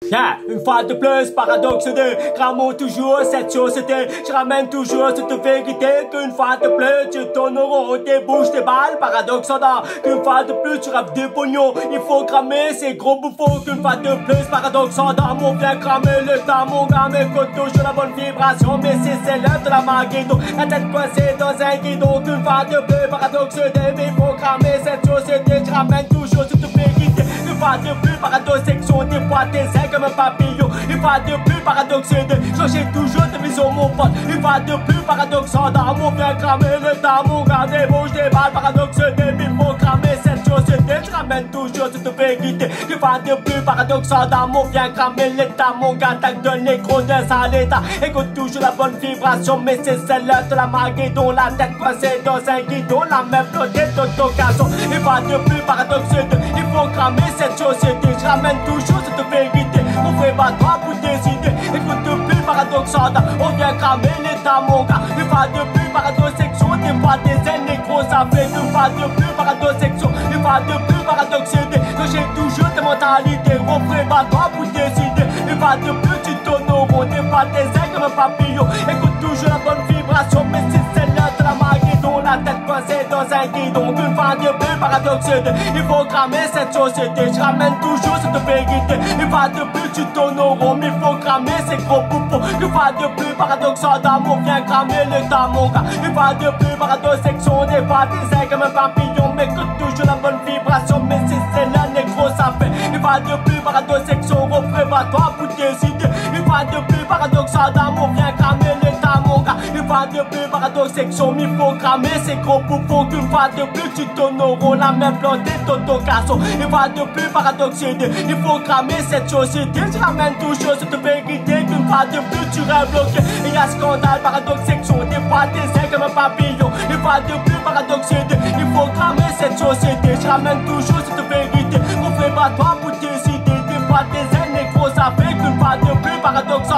Yeah, une fois de plus, paradoxe de Ramon toujours cette société. Je ramène toujours cette vérité qu'une fois de plus, tu tournes au rond, tes bouches, tes balles. Paradoxe d'art, qu'une fois de plus, tu rêves de pognon. Il faut cramer ces gros bouffons. Qu'une fois de plus, paradoxe d'art, on vient cramer le temps. Mon gars m'écoute toujours la bonne vibration. Mais c'est celle de la maguido. La tête coincée dans un guidon. Qu'une fois de plus, paradoxe de mais il faut cramer cette société. Je ramène toujours cette vérité. Une fois de plus, paradoxe section, des fois tes ailes comme un papillon. Une fois de plus, paradoxe de changer toujours de vision, mon pote. Une fois de plus, paradoxe d'âme, on vient cramer le temps. Mon gars débouche des balles, paradoxe de il faut cramer cette société. Je ramène toujours cette vérité. Une fois de plus, paradoxe d'âme, on vient cramer l'état. Mon gars tac de l'écran d'un sale état. Écoute toujours la bonne vibration, mais c'est celle-là de la maguidon. La tête coincée dans un guidon, la même flottée d'autoccasion. Une fois de plus, paradoxe de il faut cramer cette société. Je ramène toujours cette vérité. On fait pas toi pour décider. Écoute de plus, paradoxe on vient cramer l'état, mon gars. Une fois de plus, paradoxe section. Des fois des ailes négro, ça fait deux fois de plus, paradoxe section. Une fois de plus, paradoxe que j'ai toujours des mentalités. On fait pas toi pour décider. Une fois de plus, tu tournes au rond. Des fois des ailes comme un papillon. Écoute toujours la bonne vibration, mais c'est celle-là de la maguidon. La tête coincée dans un guidon. Une fois de plus, paradoxe il faut cramer cette société. Je ramène toujours cette vérité. Une fois de plus, tu tournes au rond. Mais il faut cramer ces gros poupons. Une fois de plus, paradoxe d'amour vient cramer le temps, mon gars. Une fois de plus, paradoxe section. Des fois des ailes comme un papillon. Mais écoute toujours la bonne vibration. Mais c'est celle-là, négro, ça fait. Une fois de plus, paradoxe section. Refais pas toi pour décider. Une fois de plus, paradoxe d'amour vient cramer le temps, mon gars. Une fois de plus, paradoxe section. Mais il faut cramer ces gros poupons. Qu'une fois de plus, tu tournes au rond. La même plantée d'autocasson. Une fois de plus, paradoxe il faut cramer cette société. Je ramène toujours cette vérité. Qu'une fois de plus, tu restes bloqué. Il y a scandale, paradoxe section. Des fois, t'es ailes comme un papillon. Une fois de plus, paradoxe il faut cramer cette société. Je ramène toujours cette vérité. On fait pas toi pour décider. Des fois, tes ailes négro, ça fait qu'une fois de plus, paradoxe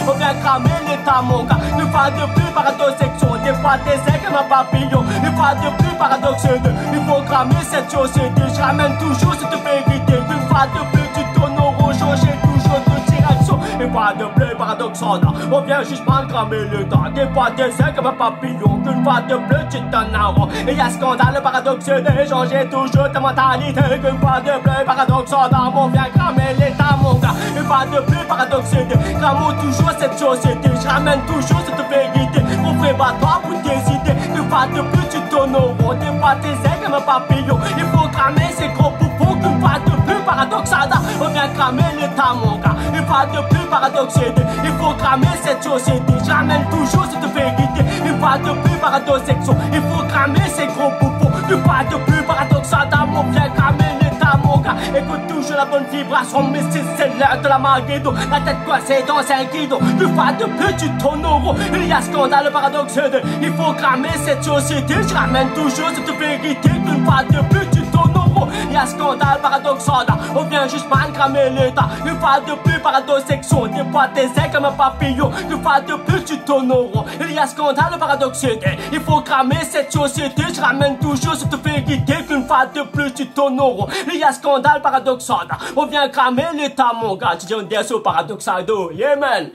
on vient cramer l'état, mon gars. Une fois de plus, paradoxe section. Des fois, t'es ailes comme un papillon. Une fois de plus, paradoxe il faut cramer cette société. Je ramène toujours cette vérité. Une fois de plus, tu tournes au rond, changer toujours de direction. Une fois de plus, paradoxe on vient juste prendre cramer le temps. Des fois, t'es ailes comme un papillon. Une fois de plus, tu tournes en rond. Et y'a scandale, le paradoxe de changer toujours ta mentalité. Une fois de plus, paradoxe on vient cramer l'état, mon gars. Une fois de plus, paradoxe cramons toujours cette société. Je ramène toujours cette vérité. On fait pas toi pour décider. Une fois de plus, tu tournes au rond. Des fois, t'es ailes comme un papillon. Il faut cramer ces gros poupons. Qu'une fois de plus, paradoxe on vient cramer l'état, mon gars. Une fois de plus, paradoxe il faut cramer cette société. Je ramène toujours cette vérité. Une fois de plus, paradoxe section. Il faut cramer ces gros poupons. Une fois de plus, paradoxe on vient cramer l'état, mon gars. Écoute toujours la bonne vibration, mais c'est celle-là de la maguidon. La tête coincée dans un guidon. Une fois de plus, tu tournes au rond. Il y a scandale, le paradoxe il faut cramer cette société. Je ramène toujours cette vérité. Une fois de plus, tu tournes au rond. Il y a scandale, paradoxe on vient juste mal cramer l'état. Une fois de plus, paradoxe section. Des fois, t'es ailes comme un papillon. Une fois de plus, tu tournes au rond. Il y a scandale, le paradoxe il faut cramer cette société. Je ramène toujours cette vérité. Qu'une fois de plus, tu tournes au rond. Il y a scandale, paradoxe on vient cramer l'état, mon gars. Tu dis on dit au paradoxe yeah man.